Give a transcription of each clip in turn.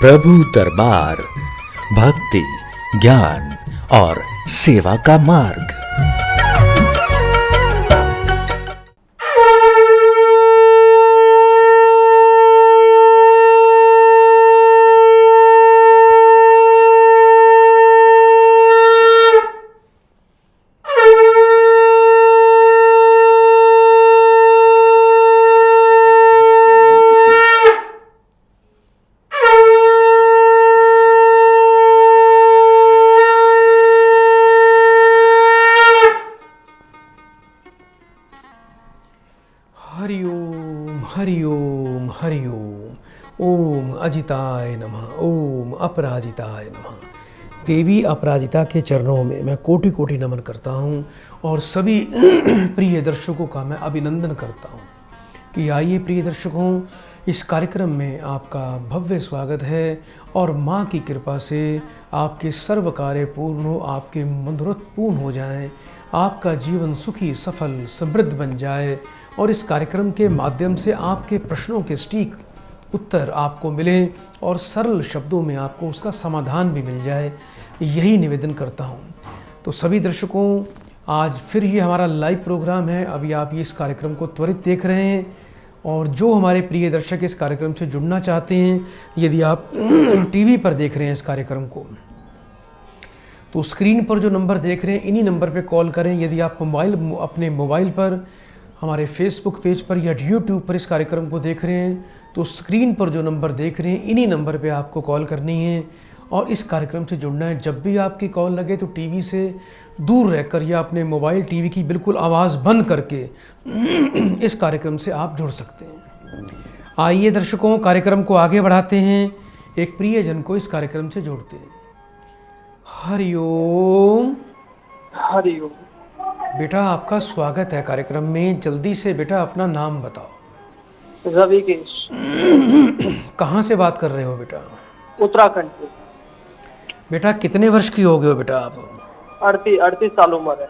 प्रभु दरबार भक्ति, ज्ञान और सेवा का मार्ग। हरिओम हरिओम। ओम अजिताय नमः, ओम अपराजिताय नमः। देवी अपराजिता के चरणों में मैं कोटि कोटि नमन करता हूँ और सभी प्रिय दर्शकों का मैं अभिनंदन करता हूँ कि आइए प्रिय दर्शकों, इस कार्यक्रम में आपका भव्य स्वागत है और माँ की कृपा से आपके सर्व कार्य पूर्ण हो, आपके मनोरथ पूर्ण हो जाएं, आपका जीवन सुखी सफल समृद्ध बन जाए और इस कार्यक्रम के माध्यम से आपके प्रश्नों के सटीक उत्तर आपको मिले और सरल शब्दों में आपको उसका समाधान भी मिल जाए, यही निवेदन करता हूँ। तो सभी दर्शकों, आज फिर ये हमारा लाइव प्रोग्राम है। अभी आप ये इस कार्यक्रम को त्वरित देख रहे हैं और जो हमारे प्रिय दर्शक इस कार्यक्रम से जुड़ना चाहते हैं, यदि आप टीवी पर देख रहे हैं इस कार्यक्रम को, तो स्क्रीन पर जो नंबर देख रहे हैं इन्हीं नंबर पे कॉल करें। यदि आप अपने मोबाइल पर हमारे फेसबुक पेज पर या यूट्यूब पर इस कार्यक्रम को देख रहे हैं, तो स्क्रीन पर जो नंबर देख रहे हैं इन्हीं नंबर पे आपको कॉल करनी है और इस कार्यक्रम से जुड़ना है। जब भी आपकी कॉल लगे तो टीवी से दूर रहकर या अपने मोबाइल टीवी की बिल्कुल आवाज़ बंद करके इस कार्यक्रम से आप जुड़ सकते हैं। आइए दर्शकों, कार्यक्रम को आगे बढ़ाते हैं, एक प्रियजन को इस कार्यक्रम से जोड़ते हैं। हरिओम। हरिओम। बेटा आपका स्वागत है कार्यक्रम में। जल्दी से बेटा अपना नाम बताओ। रविकेश। कहाँ से बात कर रहे हो बेटा? उत्तराखंड से। बेटा कितने वर्ष की हो गए हो बेटा आप? 38 साल उम्र है।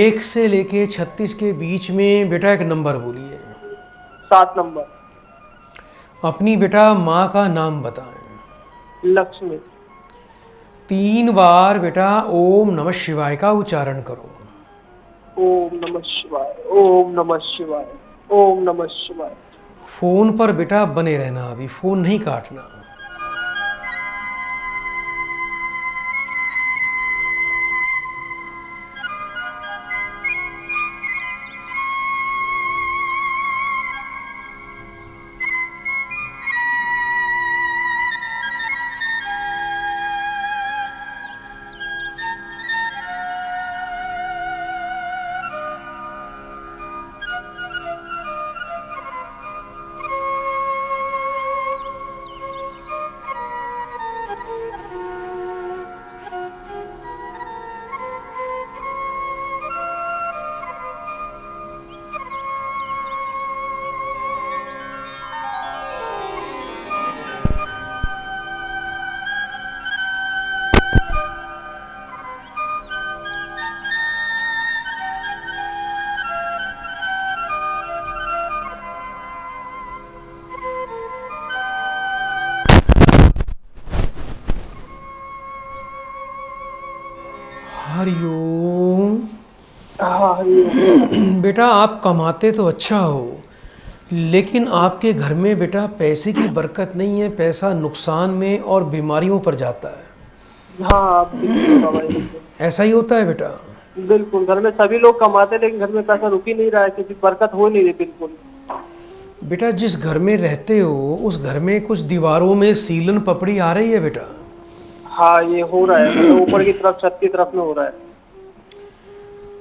1 से लेके 36 के बीच में बेटा एक नंबर बोलिए। 7 नंबर। अपनी बेटा माँ का नाम बताएं। लक्ष्मी। 3 बार बेटा ओम नमः शिवाय का उच्चारण करो। ओम नमः शिवाय, ओम नमः शिवाय, ओम नमः शिवाय। फोन पर बेटा बने रहना, अभी फोन नहीं काटना। हरिओम। बेटा आप कमाते तो अच्छा हो, लेकिन आपके घर में बेटा पैसे की बरकत नहीं है, पैसा नुकसान में और बीमारियों पर जाता है। हाँ ऐसा ही होता है बेटा? बिल्कुल, घर में सभी लोग कमाते लेकिन घर में पैसा रुक ही नहीं रहा है क्योंकि बरकत हो नहीं रही बिल्कुल। बेटा जिस घर में रहते हो उस घर में कुछ दीवारों में सीलन पपड़ी आ रही है बेटा? हाँ ये हो रहा है, मतलब ऊपर की तरफ छत की तरफ में हो रहा है।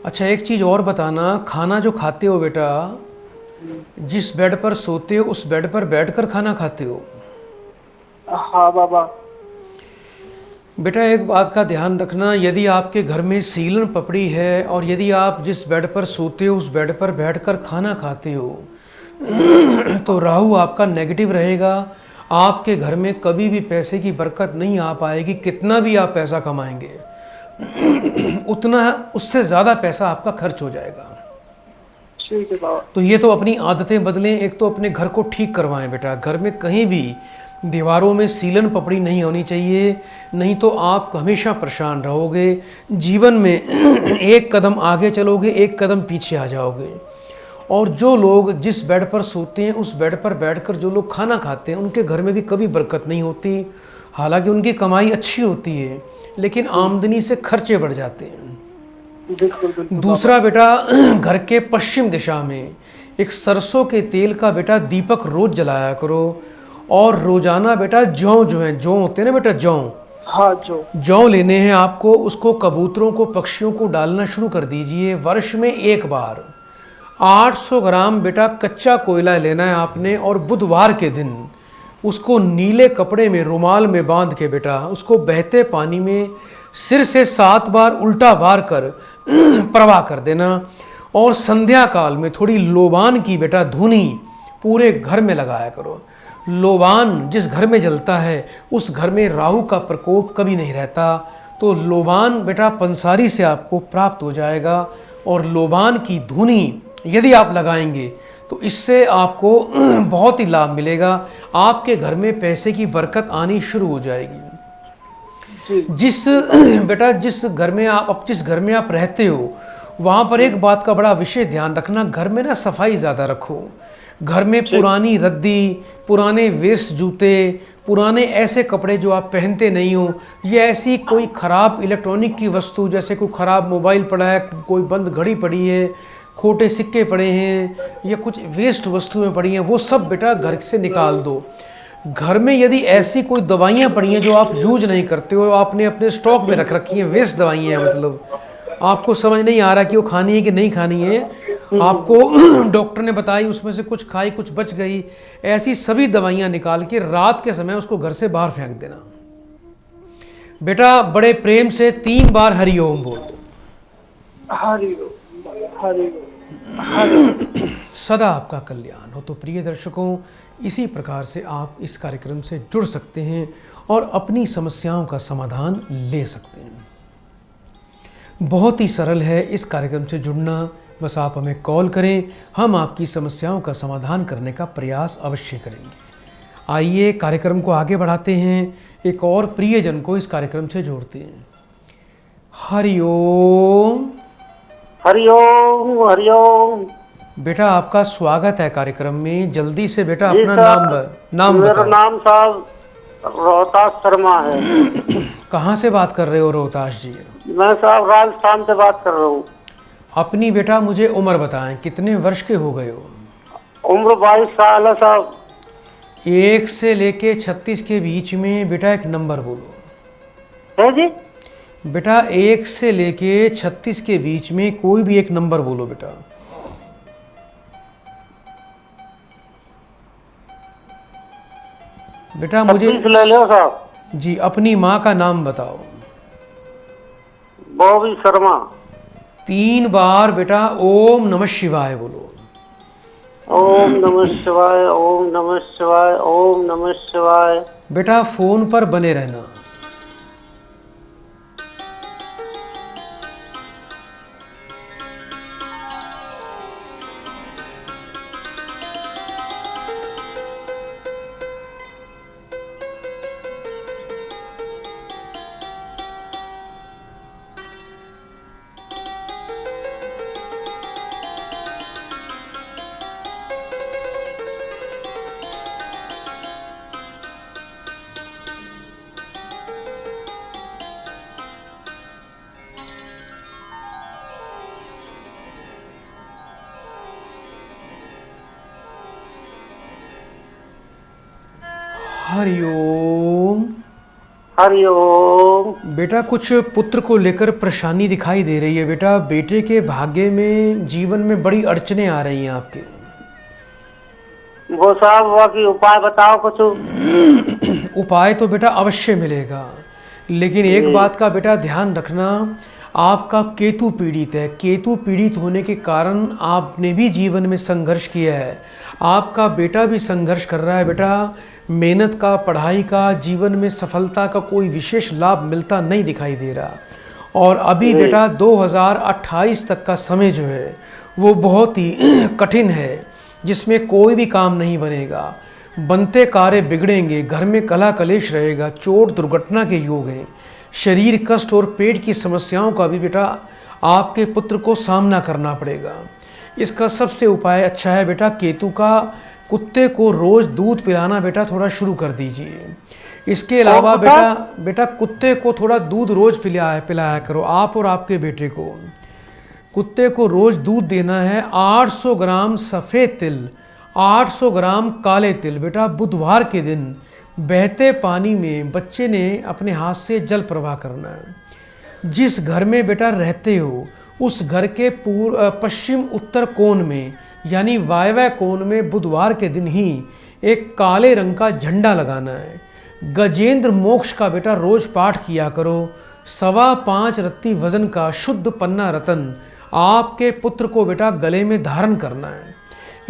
अच्छा एक चीज़ और बताना, खाना जो खाते हो बेटा, जिस बेड पर सोते हो उस बेड पर बैठकर खाना खाते हो? हाँ बाबा। बेटा एक बात का ध्यान रखना, यदि आपके घर में सीलन पपड़ी है और यदि आप जिस बेड पर सोते हो उस बेड पर बैठकर खाना खाते हो तो राहु आपका नेगेटिव रहेगा। आपके घर में कभी भी पैसे की बरकत नहीं आ पाएगी। कितना भी आप पैसा कमाएंगे उतना उससे ज़्यादा पैसा आपका खर्च हो जाएगा। ठीक है बाबा। तो ये तो अपनी आदतें बदलें। एक तो अपने घर को ठीक करवाएं बेटा। घर में कहीं भी दीवारों में सीलन पपड़ी नहीं होनी चाहिए, नहीं तो आप हमेशा परेशान रहोगे। जीवन में एक कदम आगे चलोगे, एक कदम पीछे आ जाओगे। और जो लोग जिस बेड पर सोते हैं उस बेड पर बैठकर जो लोग खाना खाते हैं उनके घर में भी कभी बरकत नहीं होती। हालांकि उनकी कमाई अच्छी होती है लेकिन आमदनी से खर्चे बढ़ जाते हैं। बिल्कुल बिल्कुल। दूसरा बेटा, घर के पश्चिम दिशा में एक सरसों के तेल का बेटा दीपक रोज जलाया करो। और रोजाना बेटा जौ जो है, जौ होते हैं ना बेटा, जौ हाँ जौ लेने हैं आपको, उसको कबूतरों को पक्षियों को डालना शुरू कर दीजिए। वर्ष में एक बार 800 ग्राम बेटा कच्चा कोयला लेना है आपने, और बुधवार के दिन उसको नीले कपड़े में रुमाल में बांध के बेटा उसको बहते पानी में सिर से 7 बार उल्टा वार कर प्रवाह कर देना। और संध्या काल में थोड़ी लोबान की बेटा धुनी पूरे घर में लगाया करो। लोबान जिस घर में जलता है उस घर में राहु का प्रकोप कभी नहीं रहता। तो लोबान बेटा पंसारी से आपको प्राप्त हो जाएगा। और लोबान की धुनी यदि आप लगाएंगे तो इससे आपको बहुत ही लाभ मिलेगा। आपके घर में पैसे की बरकत आनी शुरू हो जाएगी। जिस घर में आप रहते हो वहाँ पर एक बात का बड़ा विशेष ध्यान रखना, घर में ना सफाई ज़्यादा रखो। घर में पुरानी रद्दी, पुराने वेस्ट जूते, पुराने ऐसे कपड़े जो आप पहनते नहीं हो, ये ऐसी कोई ख़राब इलेक्ट्रॉनिक की वस्तु, जैसे कोई ख़राब मोबाइल पड़ा है, कोई बंद घड़ी पड़ी है, खोटे सिक्के पड़े हैं, या कुछ वेस्ट वस्तुएं पड़ी हैं, वो सब बेटा घर से निकाल दो। घर में यदि ऐसी कोई दवाइयाँ पड़ी हैं जो आप यूज नहीं करते हो, आपने अपने स्टॉक में रख रखी हैं, वेस्ट दवाइयाँ हैं, मतलब आपको समझ नहीं आ रहा कि वो खानी है कि नहीं खानी है, आपको डॉक्टर ने बताई, उसमें से कुछ खाई कुछ बच गई, ऐसी सभी दवाइयाँ निकाल के रात के समय उसको घर से बाहर फेंक देना। बेटा बड़े प्रेम से 3 बार हरिओम बोल दो। हरिओम हरिओम। सदा आपका कल्याण हो। तो प्रिय दर्शकों, इसी प्रकार से आप इस कार्यक्रम से जुड़ सकते हैं और अपनी समस्याओं का समाधान ले सकते हैं। बहुत ही सरल है इस कार्यक्रम से जुड़ना। बस आप हमें कॉल करें, हम आपकी समस्याओं का समाधान करने का प्रयास अवश्य करेंगे। आइए कार्यक्रम को आगे बढ़ाते हैं, एक और प्रियजन को इस कार्यक्रम से जोड़ते हैं। हरिओम हरिओम हरिओम। बेटा आपका स्वागत है कार्यक्रम में। जल्दी से बेटा जी अपना साहब, नाम मेरा बताओ। नाम साहब रोहतास शर्मा है। कहाँ से बात कर रहे हो रोहतास जी? मैं साहब राजस्थान से बात कर रहा हूँ। अपनी बेटा मुझे उम्र बताएं, कितने वर्ष के हो गए हो? उम्र 22 साल है साहब। 1 से लेके 36 के बीच में बेटा एक नंबर बोलो। है जी? बेटा 1 से लेके 36 के बीच में कोई भी एक नंबर बोलो बेटा। बेटा मुझे 36 ले लो साहब। जी अपनी माँ का नाम बताओ। बॉबी शर्मा। 3 बार बेटा ओम नमः शिवाय बोलो। ओम नमः शिवाय, ओम नमः शिवाय, ओम नमः शिवाय। बेटा फोन पर बने रहना। हरिओम हरिओम। बेटा कुछ पुत्र को लेकर परेशानी दिखाई दे रही है। बेटा बेटे के भाग्य में, जीवन में बड़ी अड़चने आ रही हैं आपके। वो साहब हुआ कि उपाय बताओ कुछ। उपाय तो बेटा अवश्य मिलेगा, लेकिन एक बात का बेटा ध्यान रखना, आपका केतु पीड़ित है। केतु पीड़ित होने के कारण आपने भी जीवन में संघर्ष किया है, आपका बेटा भी संघर्ष कर रहा है। बेटा मेहनत का, पढ़ाई का, जीवन में सफलता का कोई विशेष लाभ मिलता नहीं दिखाई दे रहा। और अभी बेटा 2028 तक का समय जो है वो बहुत ही कठिन है, जिसमें कोई भी काम नहीं बनेगा। बनते कार्य बिगड़ेंगे, घर में कलह कलेश रहेगा, चोट दुर्घटना के योग हैं, शरीर कष्ट और पेट की समस्याओं का भी बेटा आपके पुत्र को सामना करना पड़ेगा। इसका सबसे उपाय अच्छा है बेटा, केतु का कुत्ते को रोज दूध पिलाना बेटा थोड़ा शुरू कर दीजिए। इसके अलावा बेटा कुत्ते को थोड़ा दूध रोज पिलाया करो, आप और आपके बेटे को। कुत्ते को रोज दूध देना है। 800 ग्राम सफ़ेद तिल, 800 ग्राम काले तिल बेटा बुधवार के दिन बहते पानी में बच्चे ने अपने हाथ से जल प्रवाह करना है। जिस घर में बेटा रहते हो उस घर के पश्चिम उत्तर कोण में यानी वायव्य कोण में बुधवार के दिन ही एक काले रंग का झंडा लगाना है। गजेंद्र मोक्ष का बेटा रोज पाठ किया करो। 5.25 रत्ती वजन का शुद्ध पन्ना रतन आपके पुत्र को बेटा गले में धारण करना है।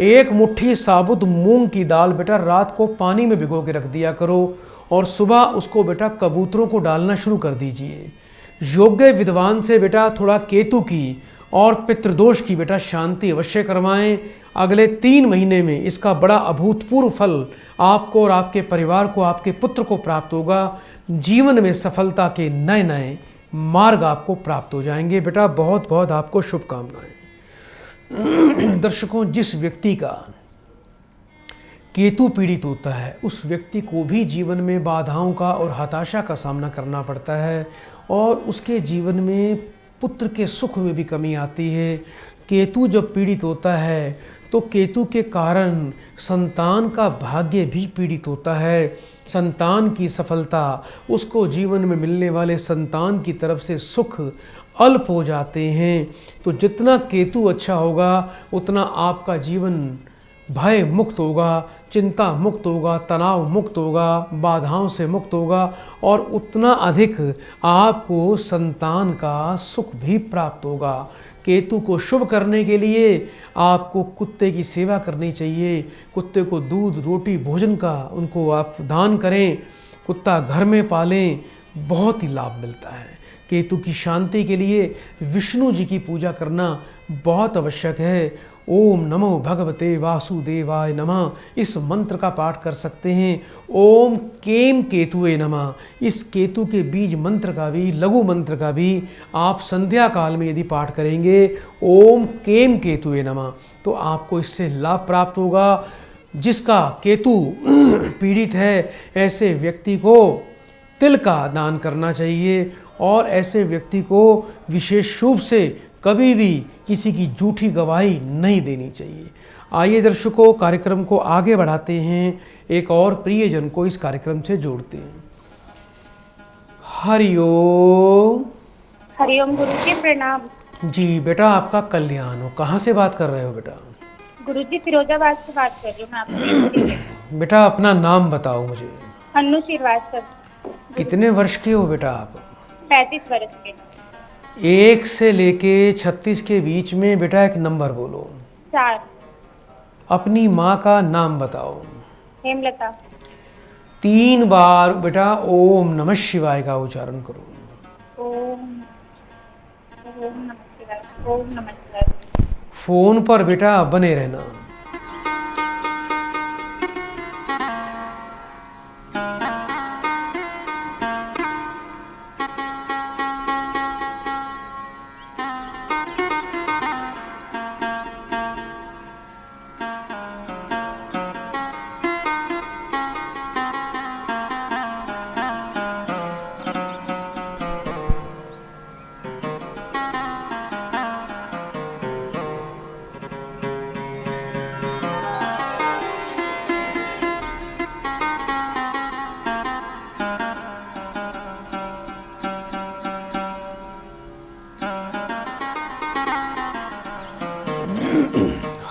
1 मुट्ठी साबुत मूंग की दाल बेटा रात को पानी में भिगो के रख दिया करो और सुबह उसको बेटा कबूतरों को डालना शुरू कर दीजिए। योग्य विद्वान से बेटा थोड़ा केतु की और पितृदोष की बेटा शांति अवश्य करवाएं। अगले 3 महीने में इसका बड़ा अभूतपूर्व फल आपको और आपके परिवार को, आपके पुत्र को प्राप्त होगा। जीवन में सफलता के नए नए मार्ग आपको प्राप्त हो जाएंगे। बेटा बहुत बहुत आपको शुभकामनाएं। दर्शकों, जिस व्यक्ति का केतु पीड़ित होता है उस व्यक्ति को भी जीवन में बाधाओं का और हताशा का सामना करना पड़ता है और उसके जीवन में पुत्र के सुख में भी कमी आती है। केतु जब पीड़ित होता है तो केतु के कारण संतान का भाग्य भी पीड़ित होता है। संतान की सफलता, उसको जीवन में मिलने वाले संतान की तरफ से सुख अल्प हो जाते हैं। तो जितना केतु अच्छा होगा उतना आपका जीवन भय मुक्त होगा, चिंता मुक्त होगा, तनाव मुक्त होगा, बाधाओं से मुक्त होगा और उतना अधिक आपको संतान का सुख भी प्राप्त होगा। केतु को शुभ करने के लिए आपको कुत्ते की सेवा करनी चाहिए। कुत्ते को दूध, रोटी, भोजन का उनको आप दान करें। कुत्ता घर में पालें, बहुत ही लाभ मिलता है। केतु की शांति के लिए विष्णु जी की पूजा करना बहुत आवश्यक है। ओम नमो भगवते वासुदेवाय नमः इस मंत्र का पाठ कर सकते हैं। ओम केम केतुए नमः, इस केतु के बीज मंत्र का भी, लघु मंत्र का भी आप संध्या काल में यदि पाठ करेंगे ओम केम केतुए नमः तो आपको इससे लाभ प्राप्त होगा। जिसका केतु पीड़ित है ऐसे व्यक्ति को तिल का दान करना चाहिए और ऐसे व्यक्ति को विशेष रूप से कभी भी किसी की झूठी गवाही नहीं देनी चाहिए। आइए दर्शकों, कार्यक्रम को आगे बढ़ाते हैं, एक और प्रियजन को इस कार्यक्रम से जोड़ते हैं। हरिओम। हरिओम गुरुजी, प्रणाम। जी बेटा, आपका कल्याण हो। कहाँ से बात कर रहे हो बेटा? गुरुजी फिरोजाबाद से बात कर रही हूँ मैं आपसे। बेटा अपना नाम बताओ मुझे। अन्नू श्रीवास्तव। कितने वर्ष के हो बेटा आप? 35 वर्ष के। 1 से लेके 36 के बीच में बेटा एक नंबर बोलो। 4। अपनी माँ का नाम बताओ। हेमलता। 3 बार बेटा ओम नमः शिवाय का उच्चारण करो। ओम नमः शिवाय, ओम नमः शिवाय। फोन पर बेटा बने रहना।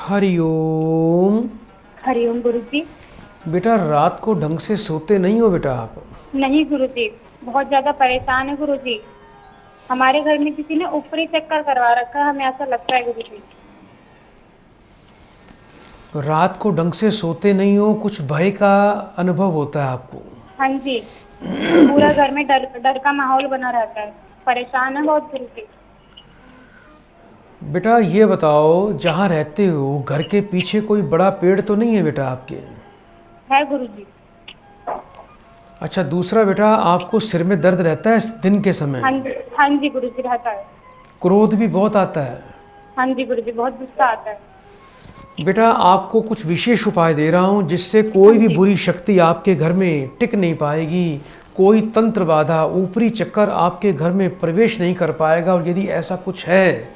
हरिओम। हरिओम गुरुजी। बेटा रात को ढंग से सोते नहीं हो बेटा आप? नहीं गुरुजी, बहुत ज्यादा परेशान है गुरुजी। हमारे घर में किसी ने ऊपरी चक्कर करवा रखा है, हमें ऐसा लगता है गुरुजी। रात को ढंग से सोते नहीं हो, कुछ भय का अनुभव होता है आपको? हाँ जी, पूरा घर में डर का माहौल बना रहता है। परेशान है बहुत गुरुजी। बेटा ये बताओ, जहाँ रहते हो घर के पीछे कोई बड़ा पेड़ तो नहीं है बेटा आपके? है गुरुजी। अच्छा, दूसरा बेटा, आपको सिर में दर्द रहता है दिन के समय? हाँ जी गुरुजी, रहता है। क्रोध भी बहुत आता है? हाँ जी गुरुजी, बहुत गुस्सा आता है। बेटा, आपको कुछ विशेष उपाय दे रहा हूँ जिससे कोई भी बुरी शक्ति आपके घर में टिक नहीं पाएगी, कोई तंत्र बाधा, ऊपरी चक्कर आपके घर में प्रवेश नहीं कर पाएगा। और यदि ऐसा कुछ है,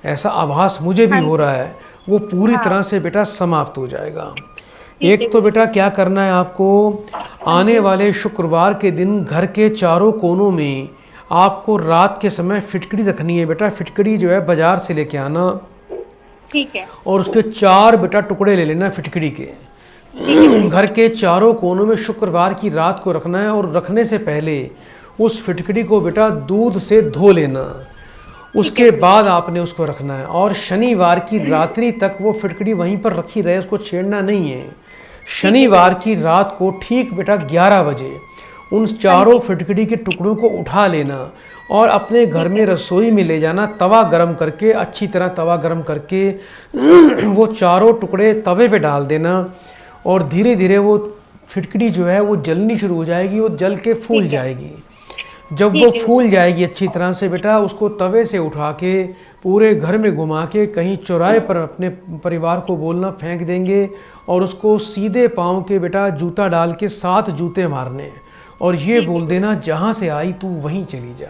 ऐसा आभास मुझे भी हो रहा है, वो पूरी तरह से बेटा समाप्त हो जाएगा। एक तो बेटा क्या करना है आपको, आने वाले शुक्रवार के दिन घर के चारों कोनों में आपको रात के समय फिटकड़ी रखनी है। बेटा, फिटकड़ी जो है बाजार से लेके आना, ठीक है। और उसके 4 बेटा टुकड़े ले लेना फिटकड़ी के। घर के चारों कोनों में शुक्रवार की रात को रखना है, और रखने से पहले उस फिटकड़ी को बेटा दूध से धो लेना। उसके बाद आपने उसको रखना है, और शनिवार की रात्रि तक वो फिटकड़ी वहीं पर रखी रहे, उसको छेड़ना नहीं है। शनिवार की रात को ठीक बेटा 11 बजे उन चारों फिटकड़ी के टुकड़ों को उठा लेना, और अपने घर में रसोई में ले जाना। तवा गरम करके, अच्छी तरह तवा गरम करके वो चारों टुकड़े तवे पे डाल देना, और धीरे धीरे वो फिटकड़ी जो है वो जलनी शुरू हो जाएगी, वो जल के फूल जाएगी। जब वो फूल जाएगी अच्छी तरह से बेटा, उसको तवे से उठा के पूरे घर में घुमा के कहीं चौराहे पर अपने परिवार को बोलना, फेंक देंगे। और उसको सीधे पाँव के बेटा जूता डाल के 7 जूते मारने, और ये बोल देना, जहाँ से आई तू वहीं चली जा।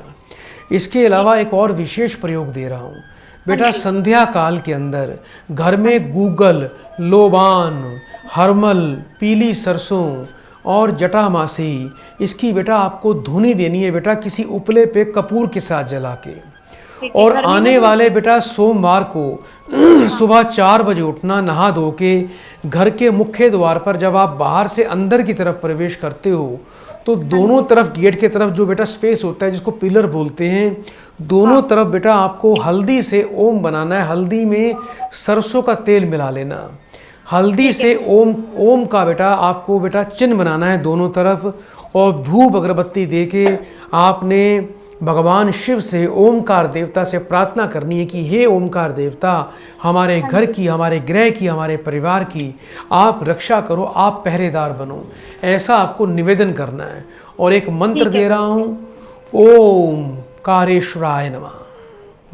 इसके अलावा एक और विशेष प्रयोग दे रहा हूँ बेटा, संध्या काल के अंदर घर में गूगल, लोबान, हरमल, पीली सरसों और जटामासी, इसकी बेटा आपको धुनी देनी है बेटा, किसी उपले पे कपूर के साथ जला के। और आने वाले बेटा सोमवार को सुबह 4 बजे उठना, नहा धो के घर के मुख्य द्वार पर जब आप बाहर से अंदर की तरफ प्रवेश करते हो, तो दोनों तरफ गेट के तरफ जो बेटा स्पेस होता है जिसको पिलर बोलते हैं, दोनों तरफ बेटा आपको हल्दी से ओम बनाना है। हल्दी में सरसों का तेल मिला लेना, हल्दी से ओम का बेटा आपको बेटा चिन्ह बनाना है दोनों तरफ, और धूप अगरबत्ती दे के आपने भगवान शिव से, ओमकार देवता से प्रार्थना करनी है कि हे ओमकार देवता, हमारे घर की, हमारे गृह की, हमारे परिवार की आप रक्षा करो, आप पहरेदार बनो। ऐसा आपको निवेदन करना है। और एक मंत्र दे रहा हूँ, ओम कारेश्वराय नमः।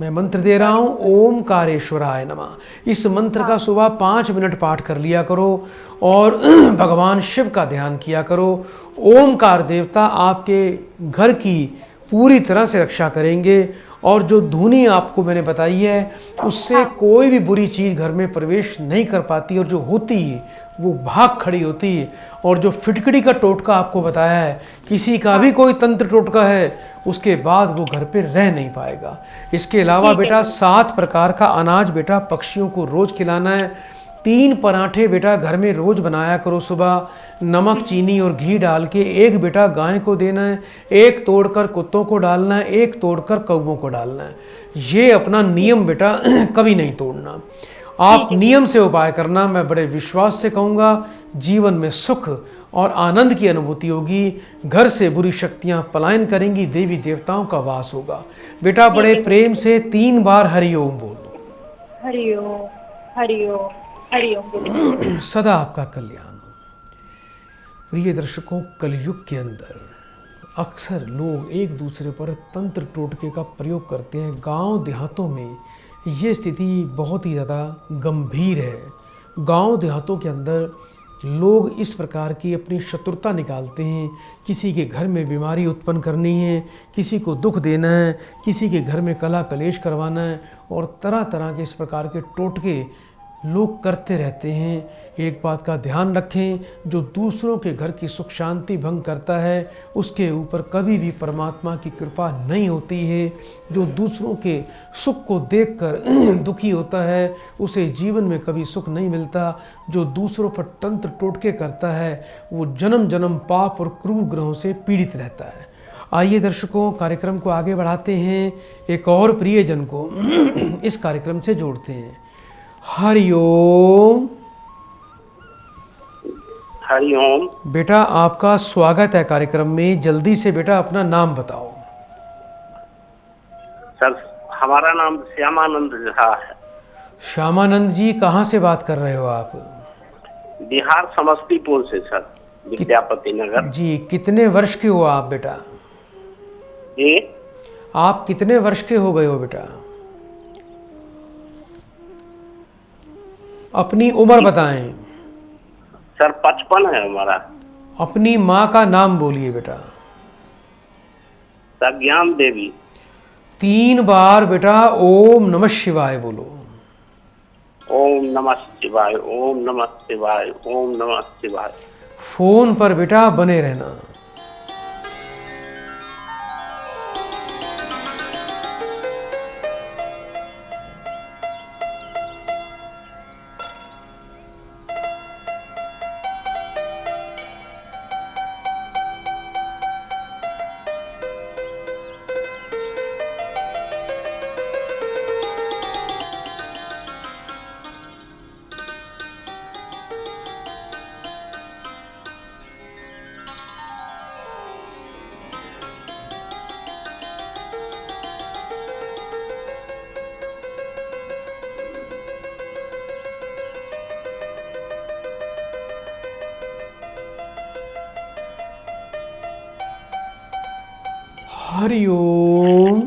मैं मंत्र दे रहा हूँ, ओम कारेश्वराय नमः। इस मंत्र का सुबह 5 मिनट पाठ कर लिया करो, और भगवान शिव का ध्यान किया करो। ओमकार देवता आपके घर की पूरी तरह से रक्षा करेंगे, और जो धुनी आपको मैंने बताई है उससे कोई भी बुरी चीज़ घर में प्रवेश नहीं कर पाती, और जो होती है वो भाग खड़ी होती है। और जो फिटकड़ी का टोटका आपको बताया है, किसी का भी कोई तंत्र टोटका है, उसके बाद वो घर पे रह नहीं पाएगा। इसके अलावा बेटा 7 प्रकार का अनाज बेटा पक्षियों को रोज़ खिलाना है। 3 पराठे बेटा घर में रोज़ बनाया करो सुबह, नमक, चीनी और घी डाल के। 1 बेटा गाय को देना है, 1 तोड़कर कुत्तों को डालना है, 1 तोड़कर कौवों को डालना है। ये अपना नियम बेटा कभी नहीं तोड़ना। आप नियम से उपाय करना, मैं बड़े विश्वास से कहूँगा, जीवन में सुख और आनंद की अनुभूति होगी। घर से बुरी शक्तियाँ पलायन करेंगी, देवी देवताओं का वास होगा। बेटा बड़े प्रेम से 3 बार हरिओम बोल दो। हरिओम हरिओम हरिओम। सदा आपका कल्याण हो। प्रिय दर्शकों, कलयुग के अंदर अक्सर लोग एक दूसरे पर तंत्र टोटके का प्रयोग करते हैं। गांव देहातों में ये स्थिति बहुत ही ज़्यादा गंभीर है। गांव देहातों के अंदर लोग इस प्रकार की अपनी शत्रुता निकालते हैं। किसी के घर में बीमारी उत्पन्न करनी है, किसी को दुख देना है, किसी के घर में कला कलेश करवाना है, और तरह तरह के इस प्रकार के टोटके लोग करते रहते हैं। एक बात का ध्यान रखें, जो दूसरों के घर की सुख शांति भंग करता है उसके ऊपर कभी भी परमात्मा की कृपा नहीं होती है। जो दूसरों के सुख को देखकर दुखी होता है उसे जीवन में कभी सुख नहीं मिलता। जो दूसरों पर तंत्र टोटके करता है वो जन्म जन्म पाप और क्रूर ग्रहों से पीड़ित रहता है। आइए दर्शकों, कार्यक्रम को आगे बढ़ाते हैं, एक और प्रियजन को इस कार्यक्रम से जोड़ते हैं। हरिओम। हरिओम। बेटा आपका स्वागत है कार्यक्रम में। जल्दी से बेटा अपना नाम बताओ। सर, हमारा नाम श्यामानंद झा है। श्यामानंद जी, कहाँ से बात कर रहे हो आप? बिहार समस्तीपुर से सर, विद्यापति नगर। जी, कितने वर्ष के हो आप बेटा? जी आप कितने वर्ष के हो गए हो बेटा? अपनी उम्र बताएं। सर 55 है हमारा। अपनी माँ का नाम बोलिए बेटा। सर ज्ञान देवी। 3 बार बेटा ओम नमः शिवाय बोलो। ओम नमः शिवाय, ओम नमः शिवाय, ओम नमः शिवाय। फोन पर बेटा बने रहना। हरिओम।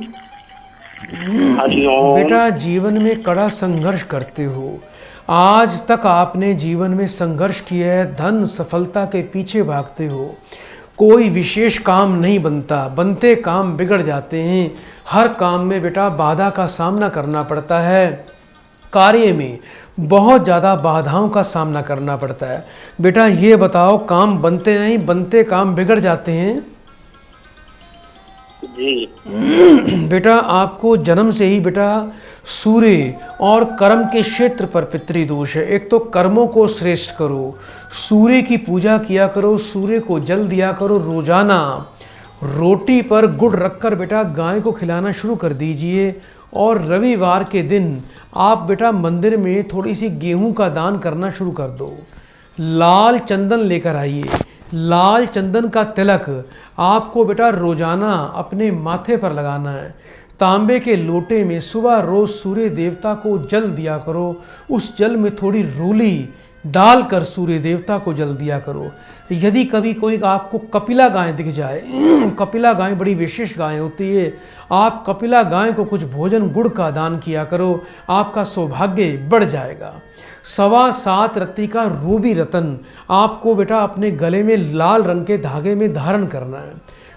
हरिओम। बेटा जीवन में कड़ा संघर्ष करते हो। आज तक आपने जीवन में संघर्ष किया है, धन सफलता के पीछे भागते हो। कोई विशेष काम नहीं बनता, बनते काम बिगड़ जाते हैं। हर काम में बेटा बाधा का सामना करना पड़ता है। कार्य में बहुत ज़्यादा बाधाओं का सामना करना पड़ता है। बेटा ये बताओ, काम बनते नहीं, बनते काम बिगड़ जाते हैं। जी बेटा आपको जन्म से ही बेटा सूर्य और कर्म के क्षेत्र पर पितृदोष है। एक तो कर्मों को श्रेष्ठ करो, सूर्य की पूजा किया करो, सूर्य को जल दिया करो। रोजाना रोटी पर गुड़ रखकर बेटा गाय को खिलाना शुरू कर दीजिए। और रविवार के दिन आप बेटा मंदिर में थोड़ी सी गेहूं का दान करना शुरू कर दो। लाल चंदन लेकर आइए। लाल चंदन का तिलक आपको बेटा रोजाना अपने माथे पर लगाना है। तांबे के लोटे में सुबह रोज सूर्य देवता को जल दिया करो। उस जल में थोड़ी रूली डालकर सूर्य देवता को जल दिया करो। यदि कभी कोई आपको कपिला गाय दिख जाए, कपिला गाय बड़ी विशेष गाय होती है, आप कपिला गाय को कुछ भोजन गुड़ का दान किया करो, आपका सौभाग्य बढ़ जाएगा। 7.25 रत्ती का रूबी रतन आपको बेटा अपने गले में लाल रंग के धागे में धारण करना है।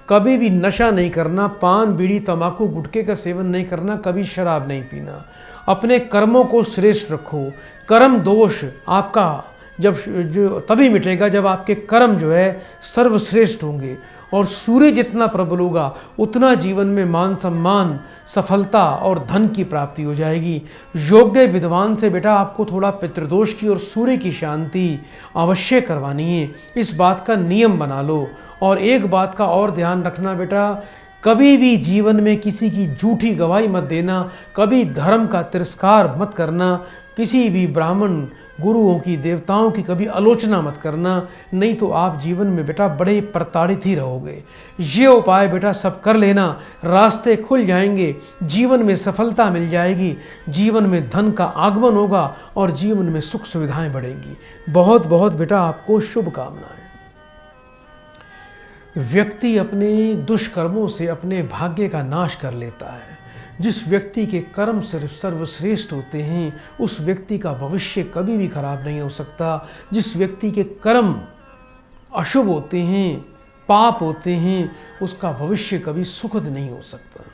कभी भी नशा नहीं करना, पान बीड़ी तंबाकू गुटखे का सेवन नहीं करना, कभी शराब नहीं पीना। अपने कर्मों को श्रेष्ठ रखो। कर्म दोष आपका जो तभी मिटेगा जब आपके कर्म जो है सर्वश्रेष्ठ होंगे। और सूर्य जितना प्रबल होगा उतना जीवन में मान सम्मान, सफलता और धन की प्राप्ति हो जाएगी। योग्य विद्वान से बेटा आपको थोड़ा पितृदोष की और सूर्य की शांति अवश्य करवानी है। इस बात का नियम बना लो। और एक बात का और ध्यान रखना बेटा, कभी भी जीवन में किसी की झूठी गवाही मत देना, कभी धर्म का तिरस्कार मत करना, किसी भी ब्राह्मण गुरुओं की देवताओं की कभी आलोचना मत करना, नहीं तो आप जीवन में बेटा बड़े प्रताड़ित ही रहोगे। ये उपाय बेटा सब कर लेना, रास्ते खुल जाएंगे, जीवन में सफलता मिल जाएगी, जीवन में धन का आगमन होगा और जीवन में सुख सुविधाएं बढ़ेंगी। बहुत बहुत बेटा आपको शुभकामनाएं। व्यक्ति अपने दुष्कर्मों से अपने भाग्य का नाश कर लेता है। जिस व्यक्ति के कर्म सिर्फ सर्वश्रेष्ठ होते हैं उस व्यक्ति का भविष्य कभी भी खराब नहीं हो सकता। जिस व्यक्ति के कर्म अशुभ होते हैं, पाप होते हैं, उसका भविष्य कभी सुखद नहीं हो सकता।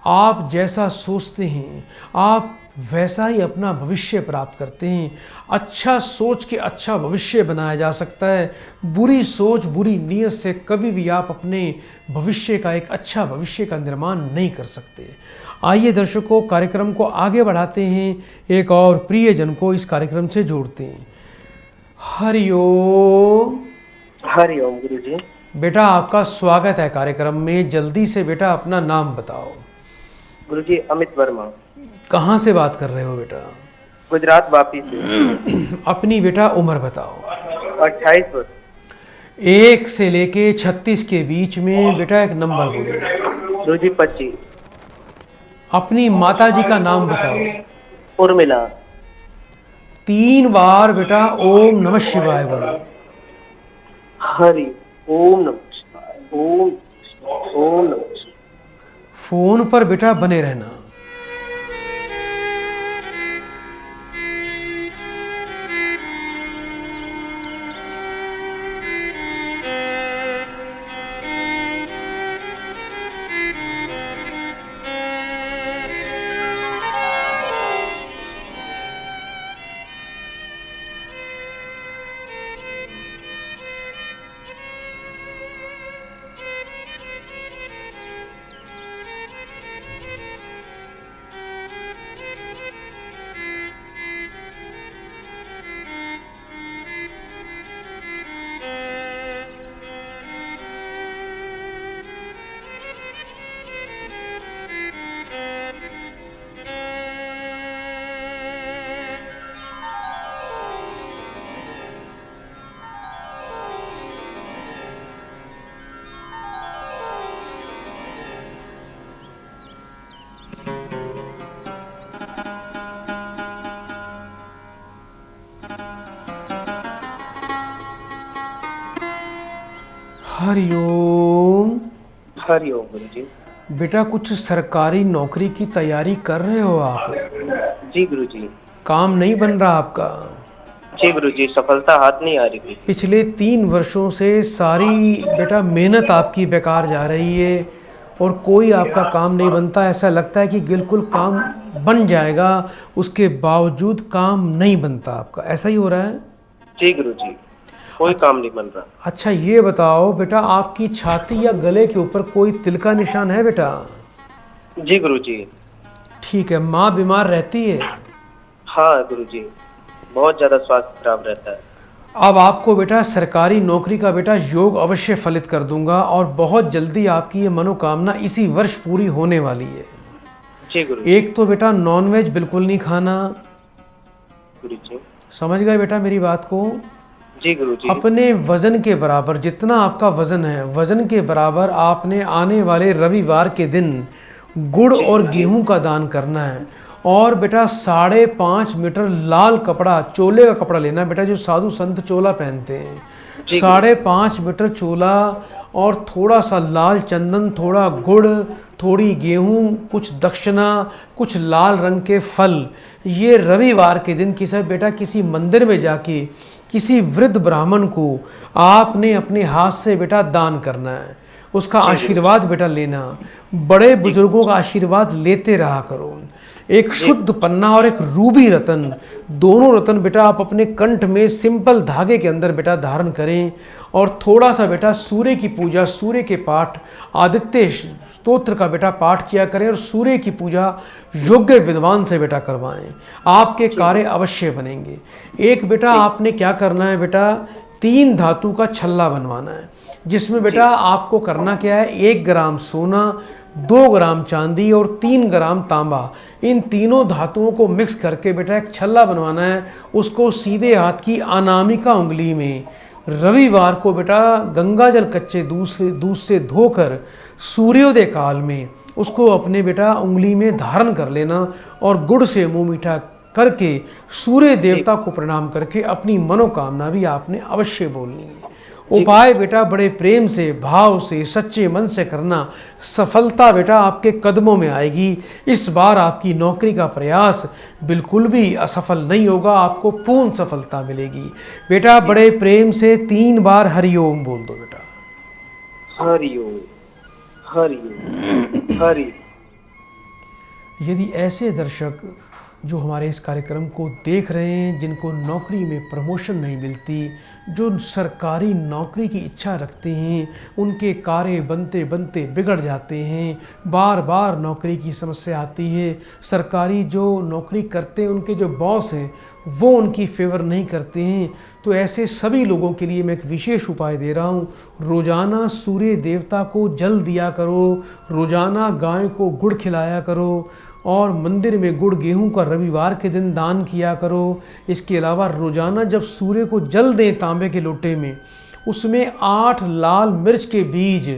आप जैसा सोचते हैं आप वैसा ही अपना भविष्य प्राप्त करते हैं। अच्छा सोच के अच्छा भविष्य बनाया जा सकता है। बुरी सोच, बुरी नीयत से कभी भी आप अपने भविष्य का एक अच्छा भविष्य का निर्माण नहीं कर सकते। आइए दर्शकों, कार्यक्रम को आगे बढ़ाते हैं, एक और प्रियजन को इस कार्यक्रम से जोड़ते हैं। हरिओम। हरिओम गुरुजी। बेटा आपका स्वागत है कार्यक्रम में। जल्दी से बेटा अपना नाम बताओ। गुरुजी अमित वर्मा। कहाँ से बात कर रहे हो बेटा? गुजरात वापी से। अपनी बेटा उम्र बताओ। 28 वर्ष। 1 से लेके 36 के बीच में बेटा एक नंबर बोलिए। गुरुजी 25। अपनी माता जी का नाम बताओ। उर्मिला। 3 बार बेटा ओम नमः शिवाय बोलो। हरि ओम नमः शिवाय। ओम ओम नमः शिवाय। फोन पर बेटा बने रहना। हरिओम। हरि ओम गुरु जी। बेटा कुछ सरकारी नौकरी की तैयारी कर रहे हो आप? जी गुरु जी। काम नहीं बन रहा आपका? जी गुरु जी, सफलता हाथ नहीं आ रही थी। पिछले 3 वर्षों से सारी बेटा मेहनत आपकी बेकार जा रही है और कोई आपका काम नहीं बनता। ऐसा लगता है कि बिल्कुल काम बन जाएगा, उसके बावजूद काम नहीं बनता आपका। ऐसा ही हो रहा है? जी गुरु जी, कोई काम नहीं बन रहा। अच्छा ये बताओ बेटा, आपकी छाती या गले के ऊपर कोई तिल का निशान है बेटा? जी गुरु जी। ठीक है। माँ बीमार रहती है? हाँ गुरु जी, बहुत ज्यादा स्वास्थ्य खराब रहता है। अब आपको बेटा सरकारी नौकरी का बेटा योग अवश्य फलित कर दूंगा और बहुत जल्दी आपकी ये मनोकामना इसी वर्ष पूरी होने वाली है। जी गुरु। एक तो बेटा नॉनवेज बिल्कुल नहीं खाना। गुरु जी। समझ गए बेटा मेरी बात को? जी गुरु जी। अपने वजन के बराबर, जितना आपका वजन है वजन के बराबर आपने आने वाले रविवार के दिन गुड़ और गेहूं का दान करना है। और बेटा 5.5 मीटर लाल कपड़ा, चोले का कपड़ा लेना बेटा, जो साधु संत चोला पहनते हैं। 5.5 मीटर चोला और थोड़ा सा लाल चंदन, थोड़ा गुड़, थोड़ी गेहूं, कुछ दक्षिणा, कुछ लाल रंग के फल, ये रविवार के दिन किसी मंदिर में जाके किसी वृद्ध ब्राह्मण को आपने अपने हाथ से बेटा दान करना है। उसका आशीर्वाद बेटा लेना। बड़े बुजुर्गों का आशीर्वाद लेते रहा करो। एक शुद्ध पन्ना और एक रूबी रतन, दोनों रतन बेटा आप अपने कंठ में सिंपल धागे के अंदर बेटा धारण करें। और थोड़ा सा बेटा सूर्य की पूजा, सूर्य के पाठ, आदित्य स्तोत्र का बेटा पाठ किया करें और सूर्य की पूजा योग्य विद्वान से बेटा करवाएं। आपके कार्य अवश्य बनेंगे। एक बेटा आपने क्या करना है बेटा, 3 धातु का छल्ला बनवाना है, जिसमें बेटा आपको करना क्या है, 1 ग्राम सोना, 2 ग्राम चांदी और 3 ग्राम तांबा, इन तीनों धातुओं को मिक्स करके बेटा एक छल्ला बनवाना है। उसको सीधे हाथ की अनामिका उंगली में रविवार को बेटा गंगा जल कच्चे दूध से धोकर सूर्योदय काल में उसको अपने बेटा उंगली में धारण कर लेना और गुड़ से मुंह मीठा करके सूर्य देवता को प्रणाम करके अपनी मनोकामना भी आपने अवश्य बोलनी है। उपाय बेटा बड़े प्रेम से, भाव से, सच्चे मन से करना। सफलता बेटा आपके कदमों में आएगी। इस बार आपकी नौकरी का प्रयास बिल्कुल भी असफल नहीं होगा, आपको पूर्ण सफलता मिलेगी। बेटा बड़े प्रेम से 3 बार हरिओम बोल दो बेटा। हरिओम हरिओम हरि। यदि ऐसे दर्शक जो हमारे इस कार्यक्रम को देख रहे हैं, जिनको नौकरी में प्रमोशन नहीं मिलती, जो सरकारी नौकरी की इच्छा रखते हैं, उनके कार्य बनते बनते बिगड़ जाते हैं, बार बार नौकरी की समस्या आती है, सरकारी जो नौकरी करते हैं उनके जो बॉस हैं वो उनकी फेवर नहीं करते हैं, तो ऐसे सभी लोगों के लिए मैं एक विशेष उपाय दे रहा हूँ। रोज़ाना सूर्य देवता को जल दिया करो, रोज़ाना गाय को गुड़ खिलाया करो और मंदिर में गुड़ गेहूं का रविवार के दिन दान किया करो। इसके अलावा रोज़ाना जब सूर्य को जल दें तांबे के लोटे में, उसमें 8 लाल मिर्च के बीज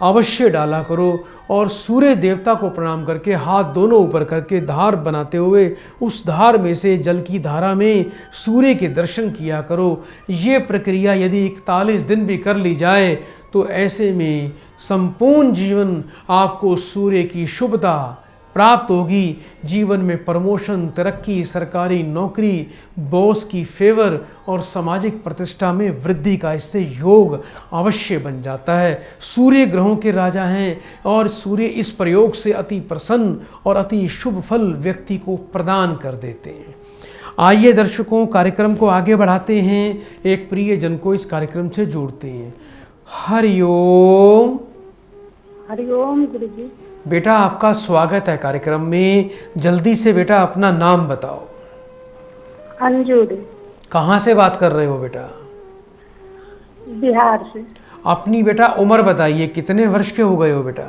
अवश्य डाला करो और सूर्य देवता को प्रणाम करके हाथ दोनों ऊपर करके धार बनाते हुए उस धार में से जल की धारा में सूर्य के दर्शन किया करो। ये प्रक्रिया यदि 41 दिन भी कर ली जाए तो ऐसे में संपूर्ण जीवन आपको सूर्य की शुभता प्राप्त होगी। जीवन में प्रमोशन, तरक्की, सरकारी नौकरी, बॉस की फेवर और सामाजिक प्रतिष्ठा में वृद्धि का इससे योग अवश्य बन जाता है। सूर्य ग्रहों के राजा हैं और सूर्य इस प्रयोग से अति प्रसन्न और अति शुभ फल व्यक्ति को प्रदान कर देते हैं। आइए दर्शकों, कार्यक्रम को आगे बढ़ाते हैं, एक प्रिय जन को इस कार्यक्रम से जोड़ते हैं। हरिओम। हरिओम गुरुजी। बेटा आपका स्वागत है कार्यक्रम में। जल्दी से बेटा अपना नाम बताओ। अंजुरी। कहाँ से बात कर रहे हो बेटा? बिहार से। अपनी बेटा उम्र बताइए, कितने वर्ष के हो गए हो बेटा?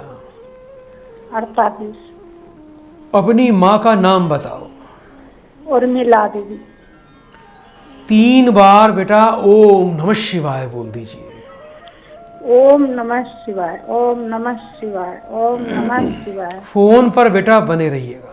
48। अपनी माँ का नाम बताओ। उर्मिला देवी। 3 बार बेटा ओम नमः शिवाय बोल दीजिए। ओम नमः शिवाय, ओम नमः शिवाय, ओम नमः शिवाय। फोन पर बेटा बने रहिएगा।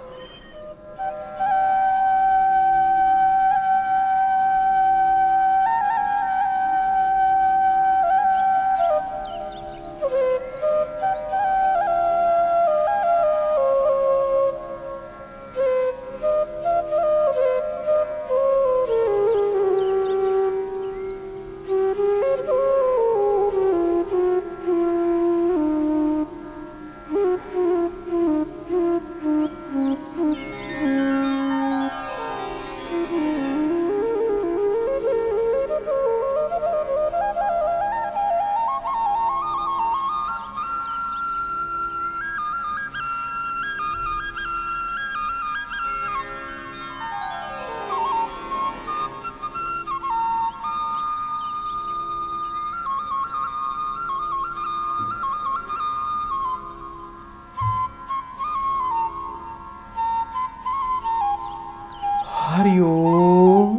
हरिओम।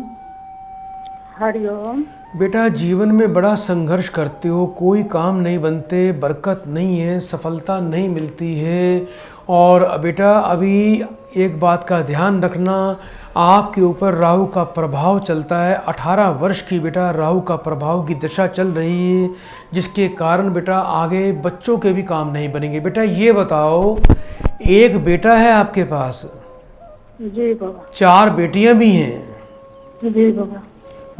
हरिओम। बेटा जीवन में बड़ा संघर्ष करते हो, कोई काम नहीं बनते, बरकत नहीं है, सफलता नहीं मिलती है। और बेटा अभी एक बात का ध्यान रखना, आपके ऊपर राहु का प्रभाव चलता है। 18 वर्ष की बेटा राहु का प्रभाव की दशा चल रही है, जिसके कारण बेटा आगे बच्चों के भी काम नहीं बनेंगे। बेटा ये बताओ, एक बेटा है आपके पास? जी बाबा। 4 बेटियां भी हैं? जी बाबा।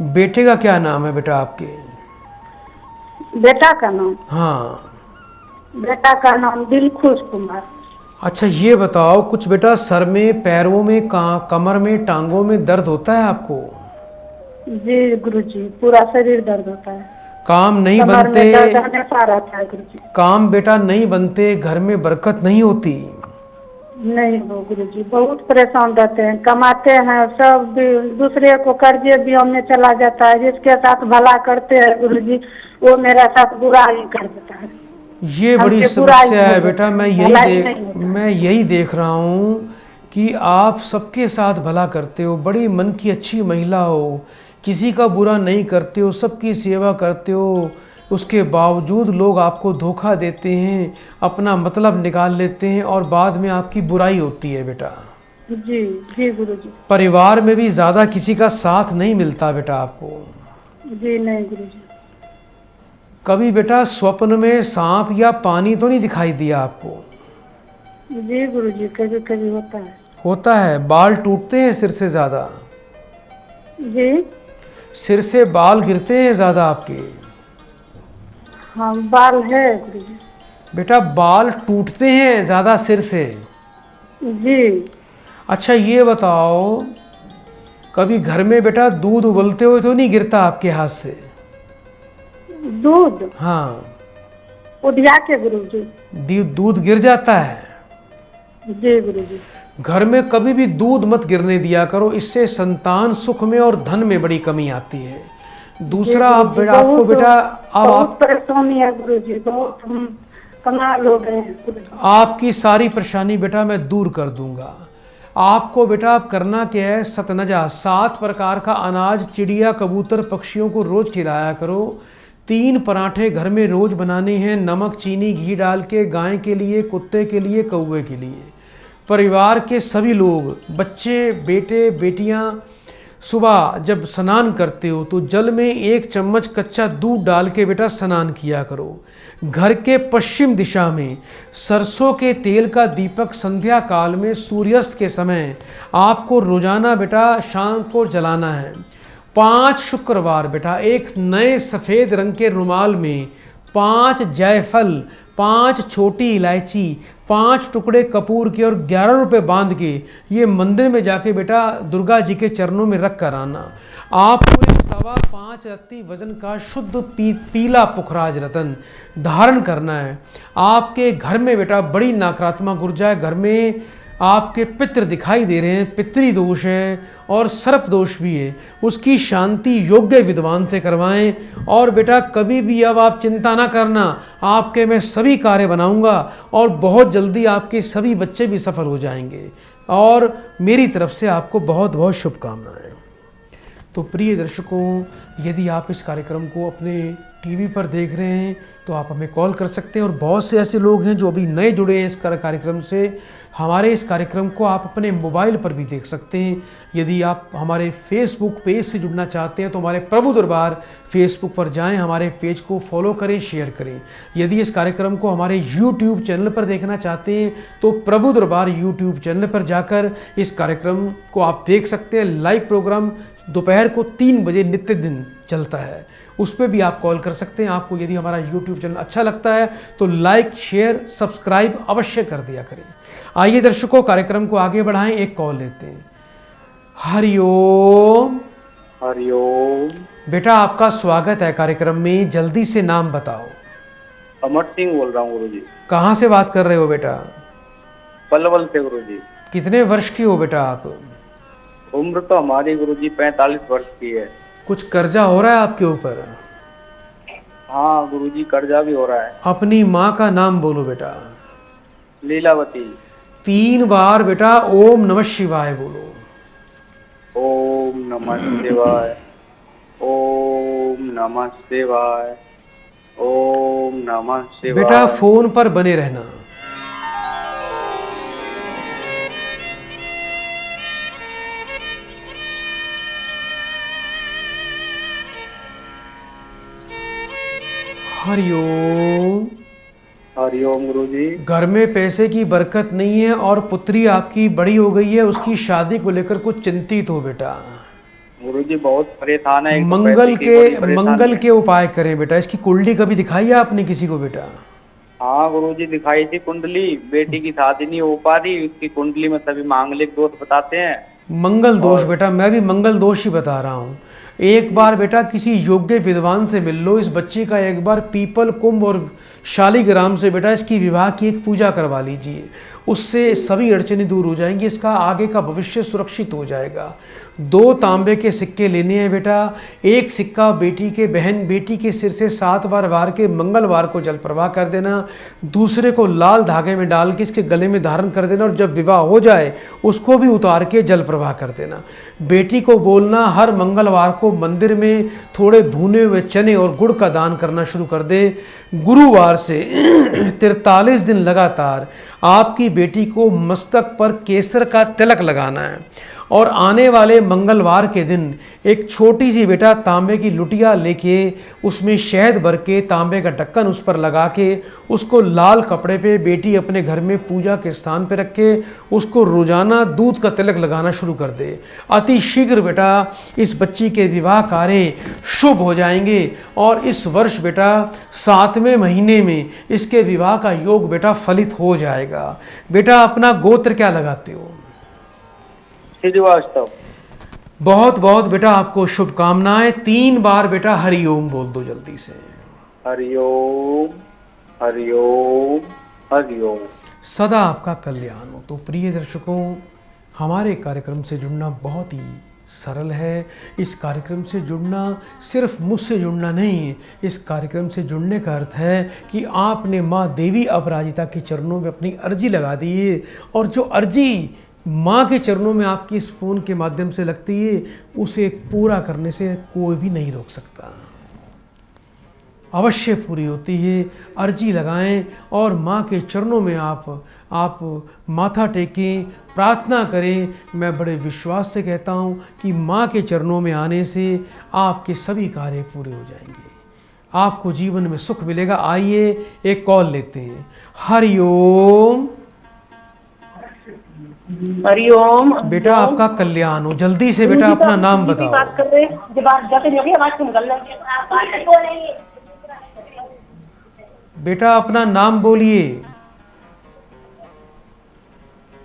बेटे का क्या नाम है बेटा आपके? बेटा का नाम? हाँ। बेटा का नाम दिलखुश कुमार। अच्छा ये बताओ, कुछ बेटा सर में, पैरों में, कमर में, टांगों में दर्द होता है आपको? जी गुरुजी, पूरा शरीर दर्द होता है। काम नहीं कमर में बनते? दर्द हमेशा रहता है गुरुजी। काम बेटा नहीं बनते, घर में बरकत नहीं होती? नहीं वो गुरुजी, बहुत परेशान रहते हैं, कमाते हैं सब, दूसरे को कर्जे भी में चला जाता है। जिसके साथ भला करते हैं गुरुजी, वो मेरा साथ बुरा ही कर देता है। ये बड़ी समस्या है बेटा। मैं यही देख रहा हूँ कि आप सबके साथ भला करते हो, बड़ी मन की अच्छी महिला हो, किसी का बुरा नहीं करते हो, सबकी सेवा करते हो, उसके बावजूद लोग आपको धोखा देते हैं, अपना मतलब निकाल लेते हैं और बाद में आपकी बुराई होती है बेटा। जी जी गुरुजी। परिवार में भी ज़्यादा किसी का साथ नहीं मिलता बेटा आपको? जी नहीं गुरुजी। कभी बेटा स्वप्न में सांप या पानी तो नहीं दिखाई दिया आपको? जी गुरुजी, कभी कभी होता है। होता है। बाल टूटते हैं सिर से ज़्यादा? जी। सिर से बाल गिरते हैं ज़्यादा आपके? हाँ बाल है गुरुजी। बेटा बाल टूटते हैं ज़्यादा सिर से? जी। अच्छा ये बताओ, कभी घर में बेटा दूध उबलते हुए तो नहीं गिरता आपके हाथ से? दूध? हाँ। उधिया के गुरुजी। दूध गिर जाता है? जी गुरुजी। घर में कभी भी दूध मत गिरने दिया करो, इससे संतान सुख में और धन में बड़ी कमी आती है। दूसरा आपको बेटा बहुत परेशानी है गुरुजी, बहुत हम कंगाल हो गए हैं। आपकी सारी परेशानी बेटा मैं दूर कर दूंगा। आपको बेटा आप करना क्या है, सतनजा 7 प्रकार का अनाज चिड़िया, कबूतर, पक्षियों को रोज खिलाया करो। 3 पराठे घर में रोज बनाने हैं, नमक चीनी घी डाल के, गाय के लिए, कुत्ते के लिए, कौवे के लिए। परिवार के सभी लोग, बच्चे, बेटे बेटियां, सुबह जब स्नान करते हो तो जल में 1 चम्मच कच्चा दूध डाल के बेटा स्नान किया करो। घर के पश्चिम दिशा में सरसों के तेल का दीपक संध्या काल में सूर्यास्त के समय आपको रोजाना बेटा शाम को जलाना है। 5 शुक्रवार बेटा एक नए सफ़ेद रंग के रुमाल में 5 जायफल, 5 छोटी इलायची, 5 टुकड़े कपूर के और 11 रुपए बांध के ये मंदिर में जाके बेटा दुर्गा जी के चरणों में रख कर आना। आपको 5.25 रत्ती वजन का शुद्ध पीला पुखराज रतन धारण करना है। आपके घर में बेटा बड़ी नकारात्मक ऊर्जा है, घर में आपके पितृ दिखाई दे रहे हैं, पितृ दोष है और सर्प दोष भी है, उसकी शांति योग्य विद्वान से करवाएं। और बेटा कभी भी अब आप चिंता ना करना, आपके मैं सभी कार्य बनाऊंगा और बहुत जल्दी आपके सभी बच्चे भी सफल हो जाएंगे और मेरी तरफ से आपको बहुत बहुत शुभकामनाएं। तो प्रिय दर्शकों, यदि आप इस कार्यक्रम को अपने टीवी पर देख रहे हैं तो आप हमें कॉल कर सकते हैं और बहुत से ऐसे लोग हैं जो अभी नए जुड़े हैं इस कार्यक्रम से। हमारे इस कार्यक्रम को आप अपने मोबाइल पर भी देख सकते हैं। यदि आप हमारे फेसबुक पेज से जुड़ना चाहते हैं तो हमारे प्रभु दरबार फेसबुक पर जाएं, हमारे पेज को फॉलो करें, शेयर करें। यदि इस कार्यक्रम को हमारे यूट्यूब चैनल पर देखना चाहते हैं तो प्रभु दरबार यूट्यूब चैनल पर जाकर इस कार्यक्रम को आप देख सकते हैं। लाइव प्रोग्राम दोपहर को 3 बजे नित्य दिन चलता है, उस पर भी आप कॉल कर सकते हैं। आपको यदि हमारा यूट्यूब चैनल अच्छा लगता है तो लाइक, शेयर, सब्सक्राइब अवश्य कर दिया करें। आइए दर्शकों, कार्यक्रम को आगे बढ़ाएं, एक कॉल लेते हैं। हरिओम। हरिओम। बेटा आपका स्वागत है कार्यक्रम में, जल्दी से नाम बताओ। अमर सिंह बोल रहा हूँ गुरुजी। कहाँ से बात कर रहे हो बेटा? पलवल से गुरुजी। कितने वर्ष की हो बेटा आप? उम्र तो हमारी गुरुजी 45 वर्ष की है। कुछ कर्जा हो रहा है आपके ऊपर? हाँ गुरुजी, कर्जा भी हो रहा है। अपनी माँ का नाम बोलो बेटा। लीलावती। 3 बार बेटा ओम नमः शिवाय बोलो। ओम नमः शिवाय, ओम नमः शिवाय, ओम नमः शिवाय। बेटा फोन पर बने रहना। हरिओम। हरिओम गुरुजी। घर में पैसे की बरकत नहीं है और पुत्री आपकी बड़ी हो गई है, उसकी शादी को लेकर कुछ चिंतित हो बेटा। गुरुजी बहुत परेशान है। मंगल के उपाय करें बेटा। इसकी कुंडली कभी दिखाई है आपने किसी को बेटा? हाँ गुरुजी, दिखाई थी कुंडली। बेटी की शादी नहीं हो पा रही, उसकी कुंडली में सभी मांगलिक दोष बताते हैं। मंगल दोष बेटा, मैं भी मंगल दोष ही बता रहा हूँ। एक बार बेटा किसी योग्य विद्वान से मिल लो। इस बच्ची का एक बार पीपल, कुंभ और शालिग्राम से बेटा इसकी विवाह की एक पूजा करवा लीजिए, उससे सभी अड़चनें दूर हो जाएंगी, इसका आगे का भविष्य सुरक्षित हो जाएगा। 2 तांबे के सिक्के लेने हैं बेटा। एक सिक्का बेटी के सिर से 7 बार वार के मंगलवार को जल प्रवाह कर देना, दूसरे को लाल धागे में डाल के इसके गले में धारण कर देना और जब विवाह हो जाए उसको भी उतार के जल प्रवाह कर देना। बेटी को बोलना हर मंगलवार को मंदिर में थोड़े भुने हुए चने और गुड़ का दान करना शुरू कर दे। गुरुवार से 43 दिन लगातार आपकी बेटी को मस्तक पर केसर का तिलक लगाना है और आने वाले मंगलवार के दिन एक छोटी सी बेटा तांबे की लुटिया लेके उसमें शहद भर के तांबे का ढक्कन उस पर लगा के उसको लाल कपड़े पे बेटी अपने घर में पूजा के स्थान पे रखे, उसको रोजाना दूध का तिलक लगाना शुरू कर दे। अति शीघ्र बेटा इस बच्ची के विवाह कार्य शुभ हो जाएंगे और इस वर्ष बेटा 7वें महीने में इसके विवाह का योग बेटा फलित हो जाएगा। बेटा अपना गोत्र क्या लगाते हो? श्रीवास्तव। बहुत बहुत बेटा आपको शुभकामनाएं। 3 बार बेटा हरिओम बोल दो जल्दी से। हरिओम, हरिओम, हरिओम। सदा आपका कल्याण हो। तो प्रिय दर्शकों, हमारे कार्यक्रम से जुड़ना बहुत ही सरल है। इस कार्यक्रम से जुड़ना सिर्फ मुझसे जुड़ना नहीं है, इस कार्यक्रम से जुड़ने का अर्थ है कि आपने माँ देवी अपराजिता के चरणों में अपनी अर्जी लगा दी है और जो अर्जी माँ के चरणों में आपकी इस फ़ोन के माध्यम से लगती है उसे पूरा करने से कोई भी नहीं रोक सकता। अवश्य पूरी होती है। अर्जी लगाएं और माँ के चरणों में आप माथा टेकें, प्रार्थना करें। मैं बड़े विश्वास से कहता हूँ कि माँ के चरणों में आने से आपके सभी कार्य पूरे हो जाएंगे, आपको जीवन में सुख मिलेगा। आइए एक कॉल लेते हैं। हरिओम। हरिओम। बेटा आपका कल्याण हो। जल्दी से बेटा अपना नाम बताओ। बात कर रहे हैं, जब बात जाते नहीं होगी आवाज क्यों निकल रही है? बेटा अपना नाम बोलिए।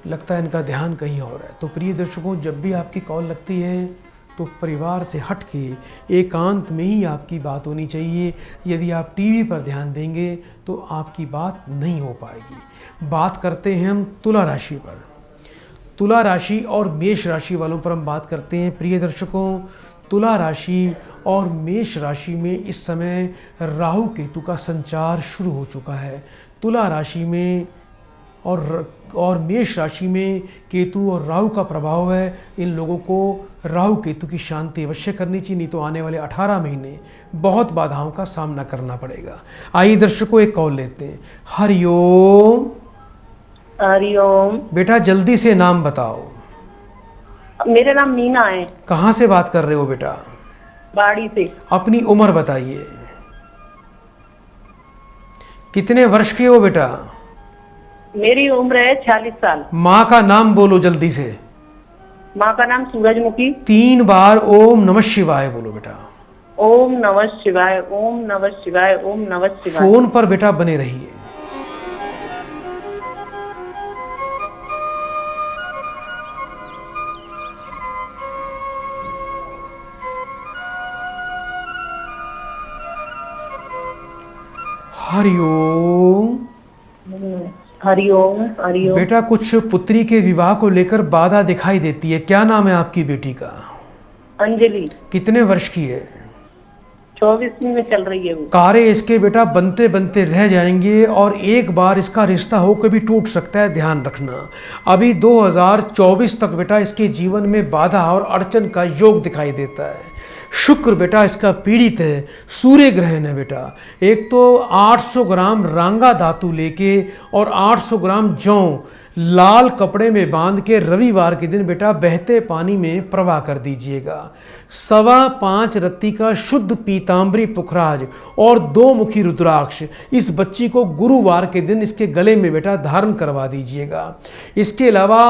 लगता है इनका ध्यान कहीं और है। तो प्रिय दर्शकों, जब भी आपकी कॉल लगती है तो परिवार से हट के एकांत में ही आपकी बात होनी चाहिए। यदि आप टीवी पर ध्यान देंगे तो आपकी बात नहीं हो पाएगी। बात करते हैं हम तुला राशि पर। तुला राशि और मेष राशि वालों पर हम बात करते हैं। प्रिय दर्शकों, तुला राशि और मेष राशि में इस समय राहु केतु का संचार शुरू हो चुका है। तुला राशि में और मेष राशि में केतु और राहु का प्रभाव है। इन लोगों को राहु केतु की शांति अवश्य करनी चाहिए, नहीं तो आने वाले 18 महीने बहुत बाधाओं का सामना करना पड़ेगा। आइए दर्शकों एक कॉल लेते हैं। हरिओम। हरिओम। बेटा जल्दी से नाम बताओ। मेरा नाम मीना है। कहाँ से बात कर रहे हो बेटा? बाड़ी से। अपनी उम्र बताइए। कितने वर्ष के हो बेटा? मेरी उम्र है 46 साल। माँ का नाम बोलो जल्दी से। माँ का नाम सूरजमुखी। 3 बार ओम नमः शिवाय बोलो बेटा। ओम नमः शिवाय, ओम नमः शिवाय, ओम नमः शिवाय। फोन पर बेटा बने रहिए। हरिओम। हरिओम। हरिओम। बेटा कुछ पुत्री के विवाह को लेकर बाधा दिखाई देती है। क्या नाम है आपकी बेटी का? अंजलि। कितने वर्ष की है? 24वीं में चल रही है वो। कार्य इसके बेटा बनते बनते रह जाएंगे और एक बार इसका रिश्ता होकर भी टूट सकता है, ध्यान रखना। अभी 2024 तक बेटा इसके जीवन में बाधा और अड़चन का योग दिखाई देता है। शुक्र बेटा इसका पीड़ित है, सूर्य ग्रहण है बेटा। एक तो 800 ग्राम रांगा धातु लेके और 800 ग्राम जौ लाल कपड़े में बांध के रविवार के दिन बेटा बहते पानी में प्रवाह कर दीजिएगा। 5.25 रत्ती का शुद्ध पीतांबरी पुखराज और 2 मुखी रुद्राक्ष इस बच्ची को गुरुवार के दिन इसके गले में बेटा धारण करवा दीजिएगा। इसके अलावा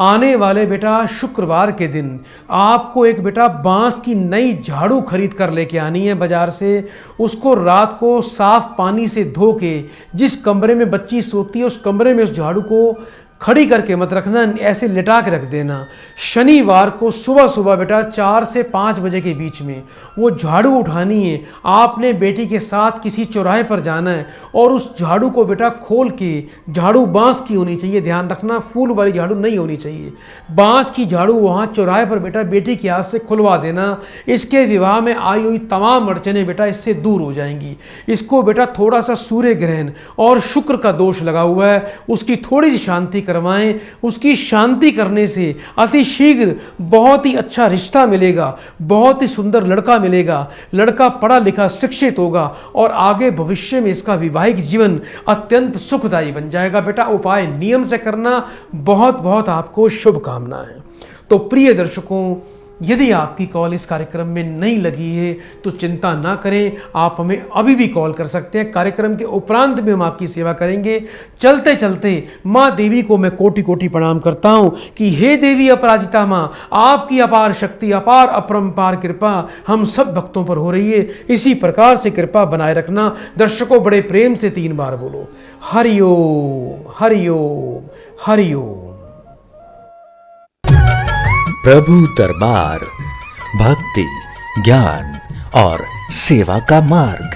आने वाले बेटा शुक्रवार के दिन आपको एक बेटा बांस की नई झाड़ू खरीद कर लेके आनी है बाजार से। उसको रात को साफ पानी से धो के जिस कमरे में बच्ची सोती है उस कमरे में उस झाड़ू को खड़ी करके मत रखना, ऐसे लिटा के रख देना। शनिवार को सुबह सुबह बेटा 4 से 5 बजे के बीच में वो झाड़ू उठानी है। आपने बेटी के साथ किसी चौराहे पर जाना है और उस झाड़ू को बेटा खोल के, झाड़ू बांस की होनी चाहिए, ध्यान रखना, फूल वाली झाड़ू नहीं होनी चाहिए। बांस की झाड़ू वहाँ चौराहे पर बेटा बेटी के हाथ से खुलवा देना। इसके विवाह में आई हुई तमाम अड़चनें बेटा इससे दूर हो जाएंगी। इसको बेटा थोड़ा सा सूर्य ग्रहण और शुक्र का दोष लगा हुआ है, उसकी थोड़ी सी शांति करवाएं। उसकी शांति करने से अति शीघ्र बहुत ही अच्छा रिश्ता मिलेगा, बहुत ही सुंदर लड़का मिलेगा। लड़का पढ़ा लिखा शिक्षित होगा और आगे भविष्य में इसका वैवाहिक जीवन अत्यंत सुखदायी बन जाएगा। बेटा उपाय नियम से करना। बहुत बहुत आपको शुभकामनाएं। तो प्रिय दर्शकों, यदि आपकी कॉल इस कार्यक्रम में नहीं लगी है तो चिंता ना करें, आप हमें अभी भी कॉल कर सकते हैं। कार्यक्रम के उपरांत में हम आपकी सेवा करेंगे। चलते चलते माँ देवी को मैं कोटि कोटि प्रणाम करता हूँ कि हे देवी अपराजिता माँ, आपकी अपार शक्ति, अपार अपरंपार कृपा हम सब भक्तों पर हो रही है। इसी प्रकार से कृपा बनाए रखना। दर्शकों बड़े प्रेम से 3 बार बोलो हरिओम हरिओम हरिओम। प्रभु दरबार भक्ति, ज्ञान और सेवा का मार्ग।